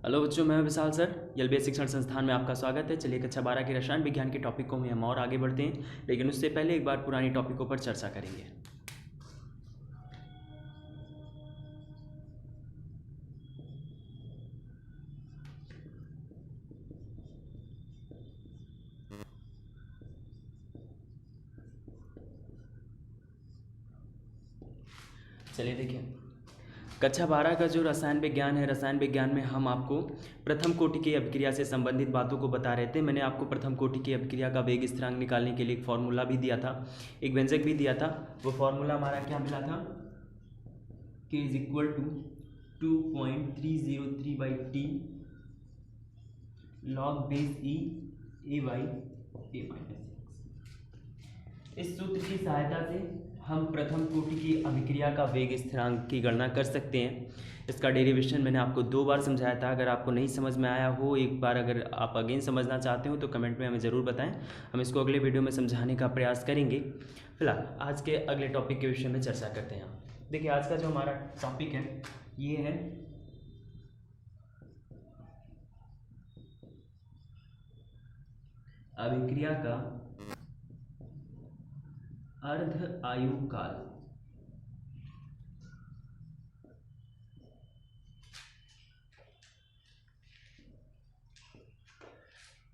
Hello बच्चों, मैं विशाल sir LBS शिक्षण संस्थान में आपका स्वागत है। चलिए कक्षा 12 के रसायन विज्ञान के टॉपिकों में हम और आगे बढ़ते हैं, लेकिन उससे पहले एक बार पुरानी टॉपिकों पर चर्चा करेंगे। चलिए देखिए, कक्षा 12 का जो रसायन विज्ञान है, रसायन विज्ञान में हम आपको प्रथम कोटि की अभिक्रिया से संबंधित बातों को बता रहे थे। मैंने आपको प्रथम कोटि की अभिक्रिया का वेग स्थिरांक निकालने के लिए एक फॉर्मूला भी दिया था, एक व्यंजक भी दिया था। वो फॉर्मूला हमारा क्या मिला था? K is equal to 2.303/T log base E A by A minus. इस सूत्र की सहायता से हम प्रथम कोटि की अभिक्रिया का वेग स्थिरांक की गणना कर सकते हैं। इसका डेरिवेशन मैंने आपको 2 बार समझाया था। अगर आपको नहीं समझ में आया हो, एक बार अगर आप अगेन समझना चाहते हो तो कमेंट में हमें ज़रूर बताएं। हम इसको अगले वीडियो में समझाने का प्रयास करेंगे। फिलहाल आज के अगले टॉपिक के विषय में चर्चा करते हैं। देखिए, आज का जो हमारा टॉपिक है ये है अभिक्रिया का अर्ध आयु काल।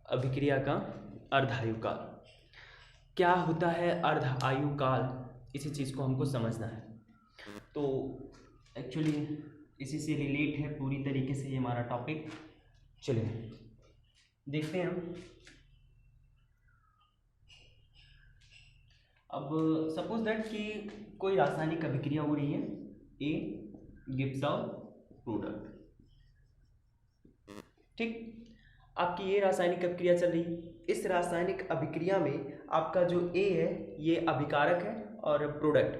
अभिक्रिया का अर्ध आयु काल क्या होता है? अर्ध आयु काल, इसी चीज़ को हमको समझना है। तो एक्चुअली इसी से रिलेट है पूरी तरीके से ये हमारा टॉपिक। चलिए देखते हैं हम। अब सपोज दैट कि कोई रासायनिक अभिक्रिया हो रही है, ए गिव्स आउट प्रोडक्ट। ठीक, आपकी ये रासायनिक अभिक्रिया चल रही है। इस रासायनिक अभिक्रिया में आपका जो ए है ये अभिकारक है और प्रोडक्ट।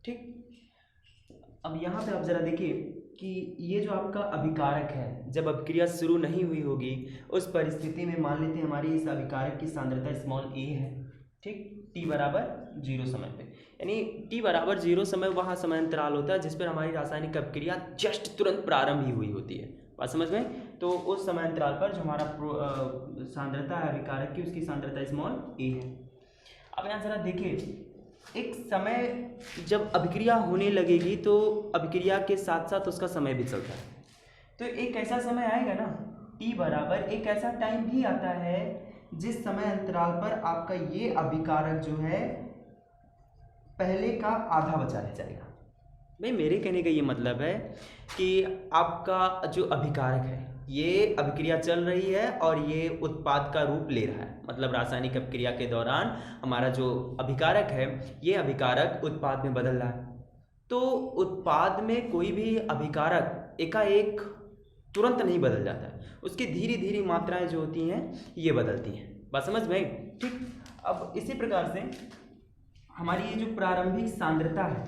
ठीक, अब यहाँ पे आप जरा देखिए कि ये जो आपका अभिकारक है, जब अभिक्रिया शुरू नहीं हुई होगी उस परिस्थिति में मान लेते हैं हमारी इस अभिकारक की सांद्रता स्मॉल ए है। ठीक, t बराबर 0 समय पे, यानी t बराबर 0 समय वहाँ समय अंतराल होता है जिस पर हमारी रासायनिक अभिक्रिया जस्ट तुरंत प्रारंभ ही हुई होती है। बात समझ में? तो उस समय अंतराल पर जो हमारा सांद्रता है अभिकारक की, उसकी सांद्रता स्मॉल ए है। अब यहाँ जरा देखिए, एक समय जब अभिक्रिया होने लगेगी तो अभिक्रिया के साथ साथ उसका समय भी चलता है। तो एक ऐसा समय आएगा ना, t बराबर एक ऐसा टाइम भी आता है जिस समय अंतराल पर आपका ये अभिकारक जो है पहले का आधा बचा रह जाएगा। भाई, मेरे कहने का ये मतलब है कि आपका जो अभिकारक है ये अभिक्रिया चल रही है और ये उत्पाद का रूप ले रहा है। मतलब रासायनिक अभिक्रिया के दौरान हमारा जो अभिकारक है ये अभिकारक उत्पाद में बदल रहा है। तो उत्पाद में कोई भी अभिकारक एकाएक तुरंत नहीं बदल जाता है, उसकी धीरे धीरे मात्राएं जो होती हैं ये बदलती हैं। बात समझ में? ठीक, अब इसी प्रकार से हमारी ये जो प्रारंभिक सांद्रता है,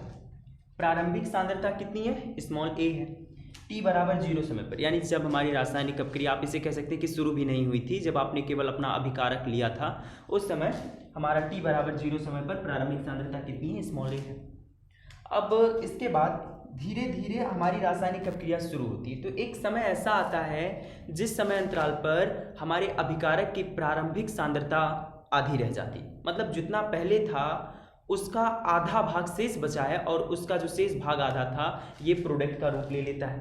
प्रारंभिक सांद्रता कितनी है? स्मॉल ए है। t बराबर 0 समय पर, यानी जब हमारी रासायनिक अभिक्रिया, आप इसे कह सकते हैं कि शुरू भी नहीं हुई थी, जब आपने केवल अपना अभिकारक लिया था उस समय हमारा t बराबर 0 समय पर प्रारंभिक सांद्रता कितनी है? स्मॉल ए है। अब इसके बाद धीरे धीरे हमारी रासायनिक अभिक्रिया शुरू होती है। तो एक समय ऐसा आता है जिस समय अंतराल पर हमारे अभिकारक की प्रारंभिक सांद्रता आधी रह जाती है। मतलब जितना पहले था उसका आधा भाग शेष बचा है और उसका जो शेष भाग आधा था ये प्रोडक्ट का रूप ले लेता है।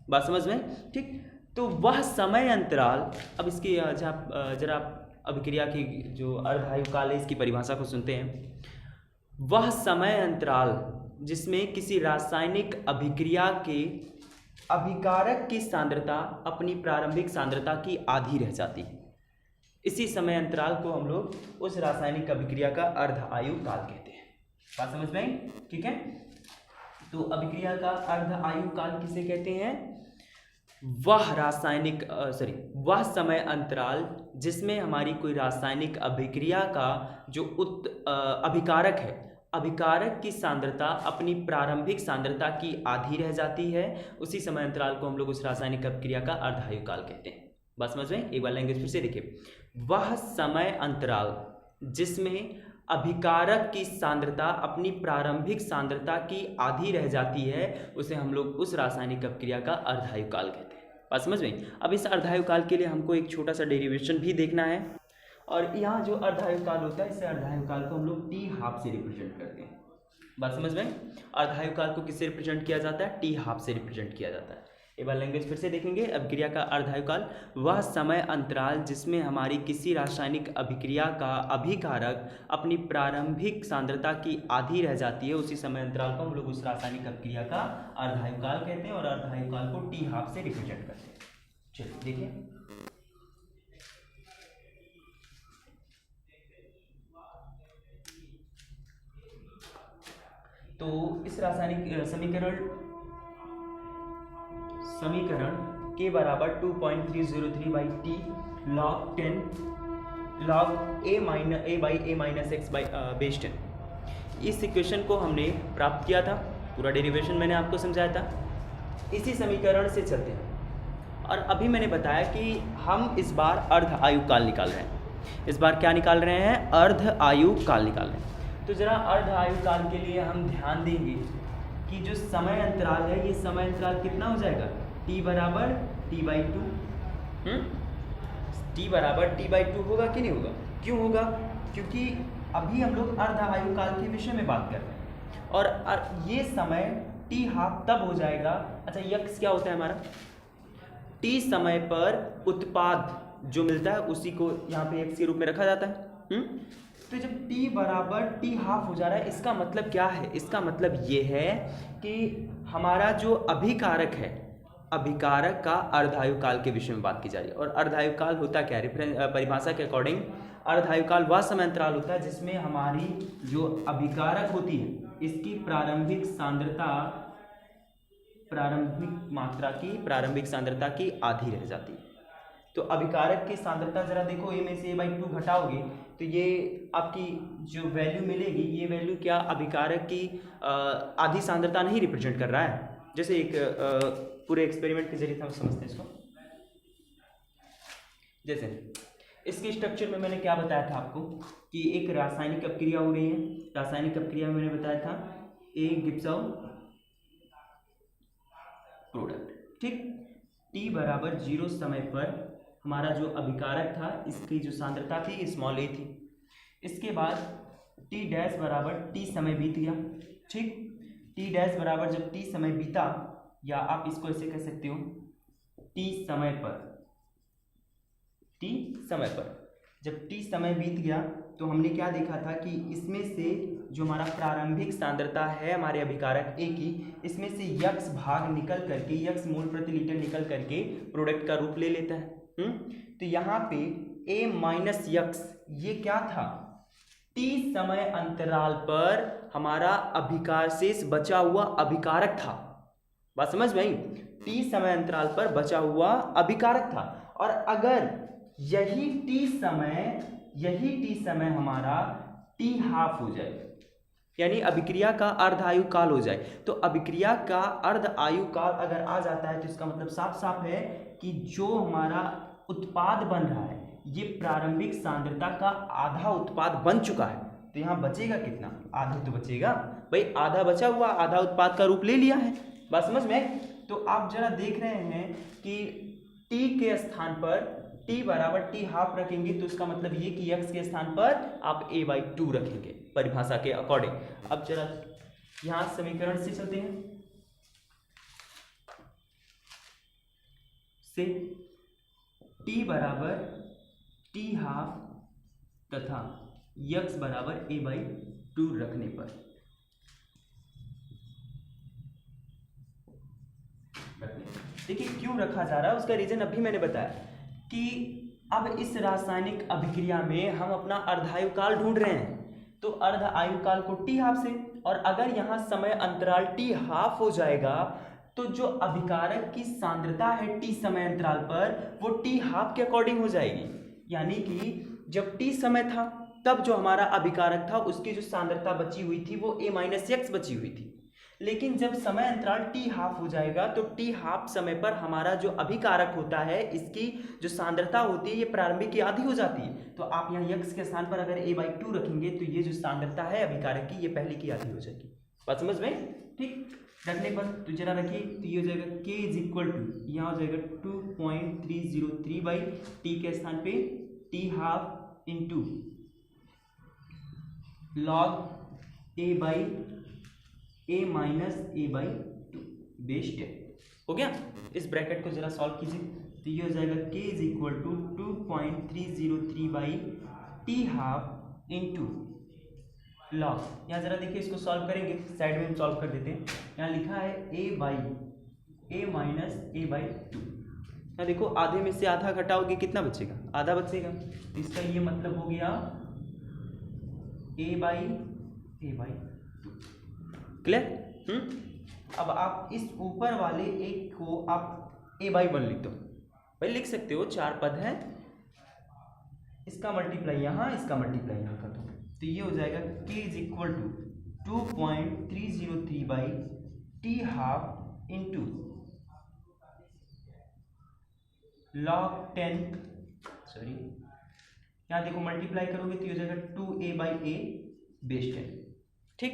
बात समझ में? ठीक, तो वह समय अंतराल, अब इसकी जरा अभिक्रिया की जो अर्धायु काल है इसकी परिभाषा को सुनते हैं। वह समय अंतराल जिसमें किसी रासायनिक अभिक्रिया के अभिकारक की सांद्रता अपनी प्रारंभिक सांद्रता की आधी रह जाती है, इसी समय अंतराल को हम लोग उस रासायनिक अभिक्रिया का अर्ध आयु काल कहते हैं। बात समझ में आई? ठीक है, तो अभिक्रिया का अर्ध आयु काल किसे कहते हैं? वह समय अंतराल जिसमें हमारी कोई रासायनिक अभिक्रिया का जो अभिकारक है, अभिकारक की सांद्रता अपनी प्रारंभिक सांद्रता की आधी रह जाती है, उसी समय अंतराल को हम लोग उस रासायनिक अभिक्रिया का अर्ध आयु काल कहते हैं। बात समझ में? एक बार लैंग्वेज फिर से देखिए, वह समय अंतराल जिसमें अभिकारक की सांद्रता अपनी प्रारंभिक सांद्रता की आधी रह जाती है उसे हम लोग उस रासायनिक अभिक्रिया का अर्ध आयु काल कहते हैं। बात समझ में। अब इस अर्धायु काल के लिए हमको एक छोटा सा डेरिवेशन भी देखना है, और यहाँ जो अर्धायु काल होता है, इस अर्धायु काल को हम लोग टी हाफ से रिप्रेजेंट करते हैं। बात समझ में। अर्धायु काल को किससे रिप्रेजेंट किया जाता है? टी हाफ से रिप्रेजेंट किया जाता है। एक बार लैंग्वेज फिर से देखेंगे। अभिक्रिया का अर्धायु काल वह समय अंतराल जिसमें हमारी किसी रासायनिक अभिक्रिया का अभिकारक अपनी प्रारंभिक सांद्रता की आधी रह जाती है, उसी समय अंतराल को हम लोग उस रासायनिक अभिक्रिया का अर्धायु काल कहते हैं, और अर्धायु काल को टी हाफ से रिप्रेजेंट करते हैं। चलिए देखिए, तो इस रासायनिक समीकरण के बराबर 2.303 by T log 10 log a by a minus x by base 10, इस इक्वेशन को हमने प्राप्त किया था। पूरा डेरिवेशन मैंने आपको समझाया था। इसी समीकरण से चलते हैं, और अभी मैंने बताया कि हम इस बार अर्ध आयु काल निकाल रहे हैं। इस बार क्या निकाल रहे हैं? अर्ध आयु काल निकाल रहे हैं। तो जरा अर्ध आयु काल के लिए हम ध्यान देंगे कि जो समय अंतराल है, ये समय अंतराल कितना हो जाएगा? t बराबर t/2। t बराबर t/2 होगा कि नहीं होगा? क्यों होगा? क्योंकि अभी हम लोग अर्ध आयु काल के विषय में बात कर रहे हैं, और ये समय t हाफ तब हो जाएगा। अच्छा, यक्स क्या होता है हमारा? t समय पर उत्पाद जो मिलता है उसी को यहाँ पे x के रूप में रखा जाता है। तो जब t बराबर t हाफ हो जा रहा है, इसका मतलब क्या है? इसका मतलब ये है कि हमारा जो अभिकारक है, अभिकारक का अर्धायु काल के विषय में बात की जा रही है। और अर्धायु काल होता क्या है? परिभाषा के अकॉर्डिंग अर्धायु काल वह समय अंतराल होता है जिसमें हमारी जो अभिकारक होती है, इसकी प्रारंभिक सांद्रता की आधी रह जाती है। तो अभिकारक की सांद्रता जरा देखो, a में से a/2 घटाओगे तो ये आपकी जो वैल्यू मिलेगी, ये वैल्यू क्या अभिकारक की आधी सांद्रता नहीं रिप्रेजेंट कर रहा है। जैसे एक पूरे एक्सपेरिमेंट के जरिए हम समझते हैं इसको। जैसे इसके स्ट्रक्चर में मैंने क्या बताया था आपको कि एक रासायनिक अपक्रिया हो रही है। रासायनिक अपक्रिया में मैंने बताया था ए गिब्स प्रोडक्ट, ठीक। t बराबर 0 समय पर हमारा जो अभिकारक था, इसकी जो सांद्रता थी स्मॉल a थी। इसके बाद t डैश बराबर t समय बीत गया, ठीक। t डैश बराबर जब t समय बीता, या आप इसको ऐसे कह सकते हो t समय पर जब t समय बीत गया तो हमने क्या देखा था कि इसमें से जो हमारा प्रारंभिक सांद्रता है हमारे अभिकारक A की, इसमें से यक्स भाग निकल करके, यक्स मोल प्रति लीटर निकल करके प्रोडक्ट का रूप ले लेता है। तो यहाँ पे A माइनस यक्स ये क्या था? T समय अंतराल पर हमारा अभिकार शेष बचा हुआ अभिकारक था। बात समझ में आई? T समय अंतराल पर बचा हुआ अभिकारक था, और अगर यही T समय हमारा T हाफ हो जाए, यानी अभिक्रिया का अर्ध आयु काल हो जाए, तो अभिक्रिया का अर्ध आयु काल अगर आ जाता है तो इसका मतलब साफ साफ है कि जो हमारा उत्पाद बन रहा है, ये प्रारंभिक सांद्रता का आधा उत्पाद बन चुका है। तो यहाँ बचेगा कितना? आधा तो बचेगा भाई, आधा बचा हुआ, आधा उत्पाद का रूप ले लिया है। बात समझ में? तो आप जरा देख रहे हैं कि t के स्थान पर t बराबर t हाफ रखेंगे, तो इसका मतलब ये कि x के स्थान पर आप a/2 रखेंगे परिभाषा के अकॉर्डिंग। अब जरा यहाँ समीकरण से चलते हैं। से t बराबर t हाफ तथा x बराबर a/2 रखने पर देखिए क्यों रखा जा रहा है, उसका रीजन अभी मैंने बताया कि अब इस रासायनिक अभिक्रिया में हम अपना अर्धायु काल ढूंढ रहे हैं, तो अर्ध आयु काल को t हाफ से, और अगर यहाँ समय अंतराल t हाफ हो जाएगा तो जो अभिकारक की सांद्रता है t समय अंतराल पर वो t हाफ के अकॉर्डिंग हो जाएगी। यानी कि जब t समय था तब जो हमारा अभिकारक था उसकी जो सांद्रता बची हुई थी वो a माइनस एक्स बची हुई थी, लेकिन जब समय अंतराल t हाफ हो जाएगा तो t हाफ समय पर हमारा जो अभिकारक होता है, इसकी जो सांद्रता होती है ये प्रारंभिक की आधी हो जाती है। तो आप यहाँ x के स्थान पर अगर a/2 रखेंगे तो ये जो सांद्रता है अभिकारक की, ये पहले की आधी हो जाएगी। बात समझ में? ठीक। रखने पर तो जरा रखिए, तो ये हो जाएगा k इज इक्वल टू, यहाँ हो जाएगा 2.303 बाई टी के स्थान पे T half into log A by A minus A by 2 base 10 हो गया। इस ब्रैकेट को जरा सॉल्व कीजिए, तो ये हो जाएगा k is equal to 2.303 by T half into log, यहाँ जरा देखिए इसको सॉल्व करेंगे, साइड में हम सॉल्व कर देते हैं। यहाँ लिखा है a by A minus A by 2, यहाँ देखो आधे में से आधा घटाओगे कितना बचेगा, आधा बचेगा, तो इसका ये मतलब हो गया a बाई 2। क्लियर? अब आप इस ऊपर वाले एक को आप a बाई 1 लिख दो, भाई लिख सकते हो, 4 पद है, इसका मल्टीप्लाई यहाँ, इसका मल्टीप्लाई यहाँ कर दो, तो ये हो जाएगा k is equal to 2.303 by T half into log 10, sorry यहाँ देखो मल्टीप्लाई करोगे तो ये हो जाएगा 2a बाई ए बेस 10। ठीक,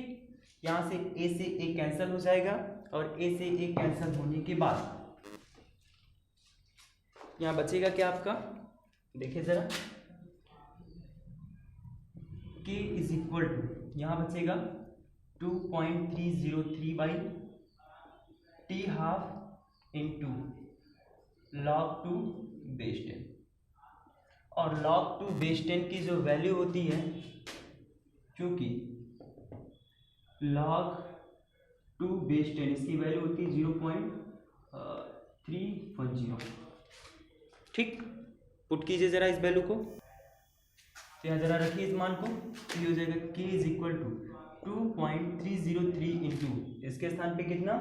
यहाँ से a से a कैंसिल हो जाएगा और a से a कैंसिल होने के बाद यहाँ बचेगा क्या आपका, देखिए जरा, k इज इक्वल टू यहाँ बचेगा 2.303 by T half into log 2 base 10, और लॉग 2 बेस 10 की जो वैल्यू होती है, क्योंकि लॉग 2 बेस 10 इसकी वैल्यू होती है 0.310। ठीक, पुट कीजिए जरा इस वैल्यू को, तो यहाँ जरा रखिए इस मान को, तो ये हो जाएगा k is equal to 2.303 into इसके स्थान पे कितना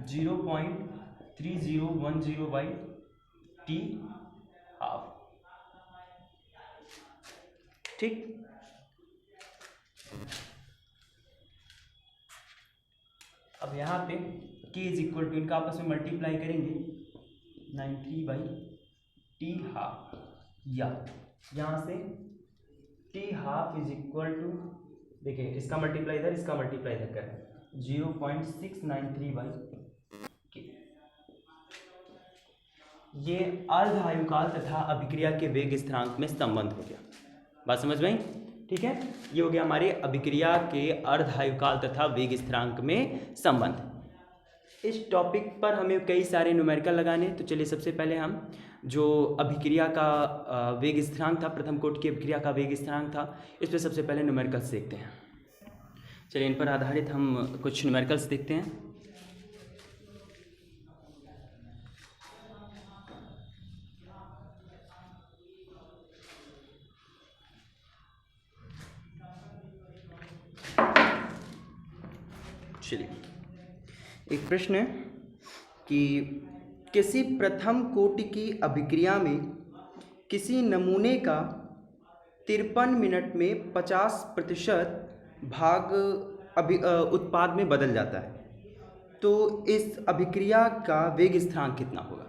0.3010 बाई टी हाफ। ठीक, अब यहाँ पे k इज इक्वल टू इनका आपस में मल्टीप्लाई करेंगे 93 बाई टी हाफ, या यहाँ से T half is equal to, देखिए इसका मल्टीप्लाई इधर, इसका मल्टीप्लाई इधर करें 0.693 बाई के। ये अर्ध आयुकाल तथा अभिक्रिया के वेग स्थिरांक में संबंध हो गया, बात समझ में आई? ठीक है, ये हो गया हमारे अभिक्रिया के अर्ध आयुकाल तथा वेग स्थिरांक में संबंध। इस टॉपिक पर हमें कई सारे न्यूमेरिकल लगाने, तो चलिए सबसे पहले हम जो अभिक्रिया का वेग स्थिरांक था, प्रथम कोटि की अभिक्रिया का वेग स्थिरांक था, इस पर सबसे पहले न्यूमेरिकल्स देखते हैं। चलिए इन पर आधारित हम कुछ न्यूमेरिकल्स देखते हैं। चलिए एक प्रश्न है कि किसी प्रथम कोटि की अभिक्रिया में किसी नमूने का 53 मिनट में 50% भाग उत्पाद में बदल जाता है, तो इस अभिक्रिया का वेग स्थिरांक कितना होगा?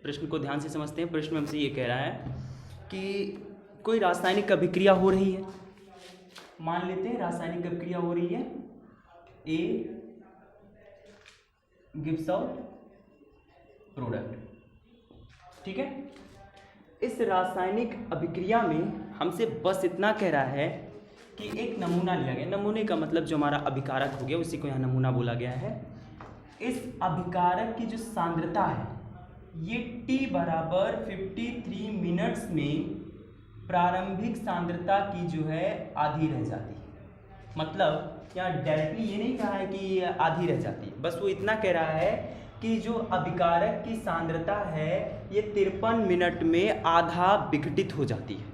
प्रश्न को ध्यान से समझते हैं। प्रश्न में हमसे ये कह रहा है कि कोई रासायनिक अभिक्रिया हो रही है, मान लेते हैं रासायनिक अभिक्रिया हो रही है, A गिव्स आउट प्रोडक्ट। ठीक है, इस रासायनिक अभिक्रिया में हमसे बस इतना कह रहा है कि एक नमूना लिया गया, नमूने का मतलब जो हमारा अभिकारक हो गया उसी को यहाँ नमूना बोला गया है। इस अभिकारक की जो सांद्रता है ये t बराबर 53 मिनट्स में प्रारंभिक सांद्रता की जो है आधी रह जाती है। मतलब यहाँ डायरेक्टली ये नहीं कहा है कि आधी रह जाती है, बस वो इतना कह रहा है कि जो अभिकारक की सांद्रता है ये 53 मिनट में आधा विघटित हो जाती है।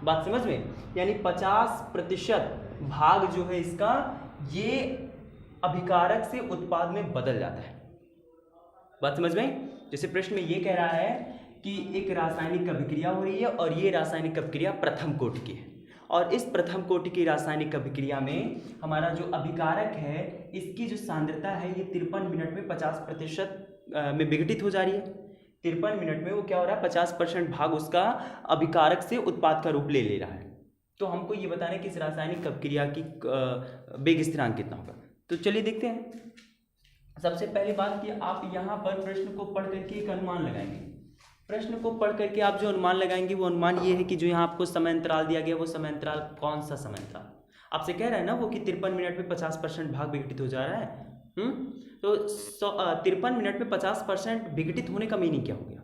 बात समझ में? यानी 50% भाग जो है इसका ये अभिकारक से उत्पाद में बदल जाता है। बात समझ में? जैसे प्रश्न में ये कह रहा है कि एक रासायनिक अभिक्रिया हो रही है और ये रासायनिक अभिक्रिया प्रथम कोटि की है, और इस प्रथम कोटि की रासायनिक अभिक्रिया में हमारा जो अभिकारक है इसकी जो सांद्रता है ये 53 मिनट में 50% में विघटित हो जा रही है। 53 मिनट में वो क्या हो रहा है, 50% भाग उसका अभिकारक से उत्पाद का रूप ले रहा है। तो हमको ये बताना है कि इस रासायनिक अभिक्रिया की वेग स्थिरांक कितना होगा। तो चलिए देखते हैं। सबसे पहली बात कि आप यहाँ पर प्रश्न को पढ़ करके एक अनुमान लगाएंगे। प्रश्न को पढ़ करके आप जो अनुमान लगाएंगे वो अनुमान ये है कि जो यहाँ आपको समय अंतराल दिया गया वो समय अंतराल कौन सा समय अंतराल आपसे कह रहा है ना वो कि 53 मिनट में 50% भाग विघटित हो जा रहा है। तो 53 मिनट में 50% विघटित होने का मीनिंग क्या हो गया?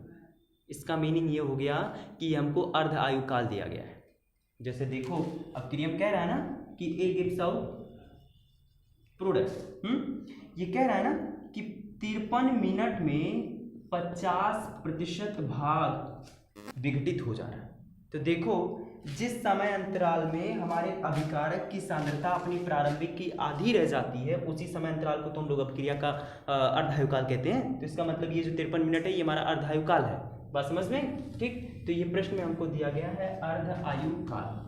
इसका मीनिंग ये हो गया कि हमको अर्ध आयु काल दिया गया है। जैसे देखो अब क्रियम कह रहा है ना कि ए गिव्स आउट प्रोडक्ट, ये कह रहा है ना कि 53 मिनट में 50% भाग विघटित हो जा रहा है। तो देखो जिस समय अंतराल में हमारे अभिकारक की सांद्रता अपनी प्रारंभिक की आधी रह जाती है उसी समय अंतराल को तो हम लोग अपक्रिया का अर्धायुकाल कहते हैं। तो इसका मतलब ये जो 53 मिनट है ये हमारा अर्धायुकाल है। बात समझ में? ठीक, तो ये प्रश्न में हमको दिया गया है अर्धायुकाल।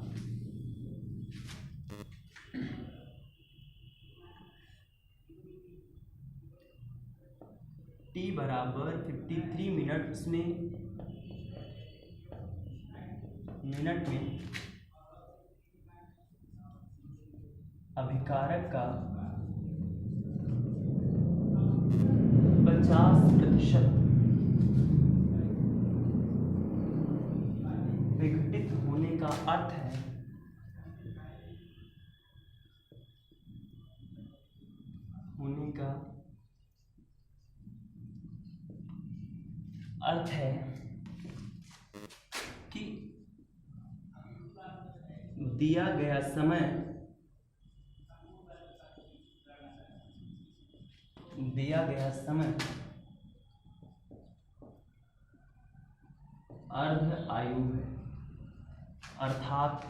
टी बराबर 53 मिनट, इसमें मिनट में अभिकारक का 50% विघटित होने का अर्थ है कि दिया गया समय अर्ध आयु है, अर्थात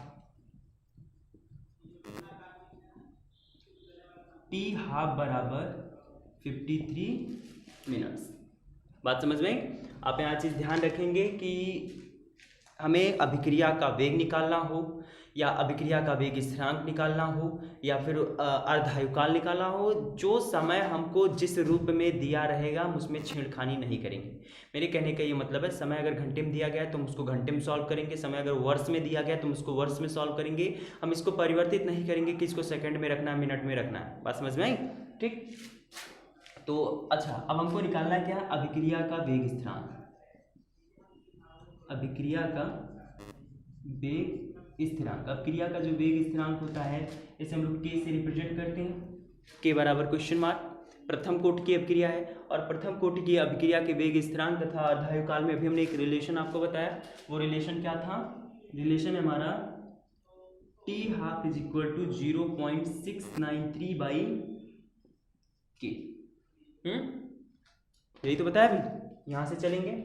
टी हाफ बराबर 53 मिनट्स। बात समझ में? आप यहाँ चीज़ ध्यान रखेंगे कि हमें अभिक्रिया का वेग निकालना हो या अभिक्रिया का वेग स्थिरांक निकालना हो या फिर अर्धायुकाल निकालना हो, जो समय हमको जिस रूप में दिया रहेगा हम उसमें छेड़खानी नहीं करेंगे। मेरे कहने का ये मतलब है समय अगर घंटे में दिया गया है तो हम उसको घंटे में सॉल्व करेंगे, समय अगर वर्ष में दिया गया है तो हम उसको वर्ष में सॉल्व करेंगे। हम इसको परिवर्तित नहीं करेंगे कि इसको सेकंड में रखना है, मिनट में रखना है। बात समझ में आई? ठीक, तो अच्छा अब हमको निकालना है क्या? अभिक्रिया का वेग स्थिरांक। अभिक्रिया का वेग स्थिरांक, अभिक्रिया का जो वेग स्थिरांक होता है इसे हम लोग के से रिप्रेजेंट करते हैं। के बराबर क्वेश्चन मार्क, प्रथम कोटि की अभिक्रिया है और प्रथम कोटि की अभिक्रिया के वेग स्थिरांक तथा अर्धायुकाल में अभी हमने एक रिलेशन आपको बताया। वो रिलेशन क्या था? रिलेशन है हमारा T half is equal to 0.693 by K. यही तो बताया अभी। यहाँ से चलेंगे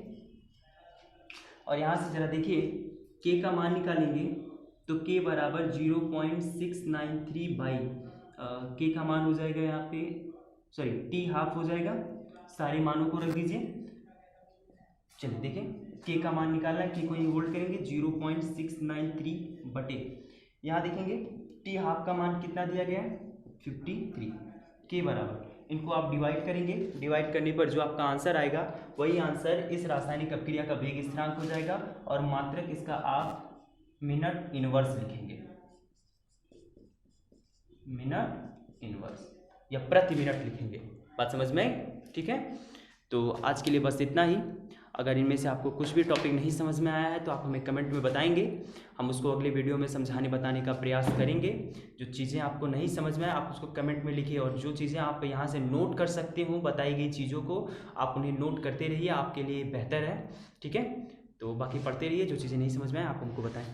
और यहाँ से जरा देखिए के का मान निकालेंगे तो के बराबर 0.693 बाई के का मान हो जाएगा यहाँ पे, सॉरी टी हाफ हो जाएगा। सारे मानों को रख दीजिए। चलिए देखें के का मान निकालना है, के को ही होल्ड करेंगे 0.693 बटे, यहाँ देखेंगे टी हाफ का मान कितना दिया गया है 53 के बराबर। इनको आप डिवाइड करेंगे, डिवाइड करने पर जो आपका आंसर आएगा वही आंसर इस रासायनिक अपक्रिया का वेग स्थिरांक हो जाएगा और मात्रक इसका आप मिनट इनवर्स लिखेंगे, मिनट इनवर्स या प्रति मिनट लिखेंगे। बात समझ में? ठीक है, तो आज के लिए बस इतना ही। अगर इनमें से आपको कुछ भी टॉपिक नहीं समझ में आया है तो आप हमें कमेंट में बताएंगे, हम उसको अगले वीडियो में समझाने बताने का प्रयास करेंगे। जो चीज़ें आपको नहीं समझ में आए आप उसको कमेंट में लिखिए और जो चीज़ें आप यहाँ से नोट कर सकते हो बताई गई चीज़ों को आप उन्हें नोट करते रहिए, आपके लिए बेहतर है। ठीक है, तो बाकी पढ़ते रहिए, जो चीज़ें नहीं समझ में आए आप हमको बताएं।